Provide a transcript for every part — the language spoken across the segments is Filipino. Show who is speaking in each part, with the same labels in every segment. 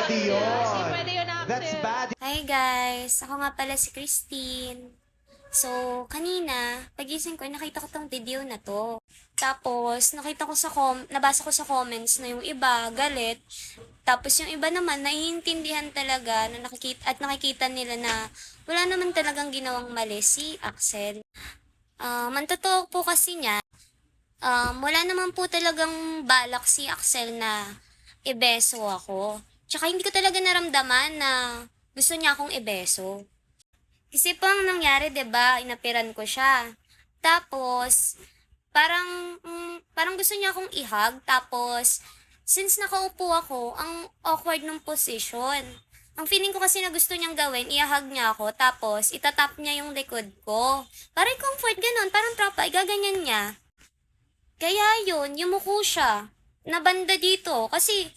Speaker 1: pwede yun.
Speaker 2: Hindi pwede yun,
Speaker 1: That's
Speaker 2: Axel.
Speaker 1: bad.
Speaker 3: Hi guys! Ako nga pala si Christine. So, kanina, pagising ko, nakita ko tong video na to. Tapos, nabasa ko sa comments na yung iba, galit. Tapos yung iba naman, naiintindihan talaga na nakikita nila na wala naman talagang ginawang mali si Axel. Ang totoo po kasi niya, wala naman po talagang balak si Axel na ibeso ako. Tsaka hindi ko talaga naramdaman na gusto niya akong ibeso. Kasi po ang nangyari, 'di ba, inapiran ko siya. Tapos, parang gusto niya akong ihag. Tapos, since nakaupo ako, ang awkward ng position. Ang feeling ko kasi na gusto niyang gawin, ihag niya ako, tapos itatap niya yung likod ko. Parang comfort ganun, parang tropa, igaganyan niya. Kaya yun, yumuko siya. Nabanda dito, kasi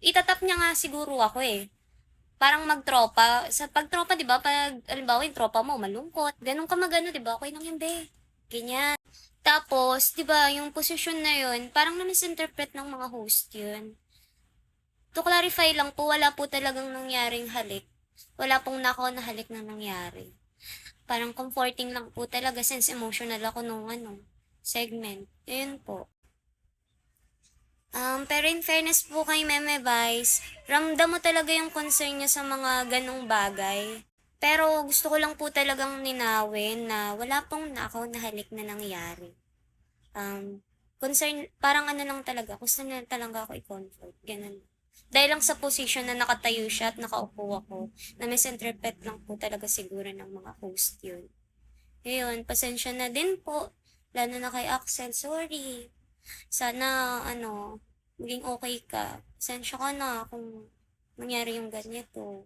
Speaker 3: itatap niya nga siguro ako eh. Parang magtropa. Sa pagtropa, di ba, pag, alimbawa, yung tropa mo, malungkot. Ganun ka magano, di ba? Okay lang yun, be. Ganyan. Tapos, di ba, yung posisyon na yun, parang na-misinterpret ng mga host yun. To clarify lang po, wala po talagang nangyaring halik. Wala pong nako na halik na nangyari. Parang comforting lang po talaga since emotional ako nung segment. Yun po. Pero in fairness po kay Meme Vice, ramdam mo talaga yung concern niya sa mga ganong bagay. Pero gusto ko lang po talagang ninawin na wala pong nakaw na halik na nangyari. Concern, parang lang talaga, gusto na talaga ako i-comfort, ganun. Dahil lang sa position na nakatayo siya at nakaupo ako, na misinterpret lang po talaga siguro ng mga host yun. Ngayon, pasensya na din po, lalo na kay Axel, sorry. Sana, maging okay ka. Pasensya ka na kung nangyari yung ganito.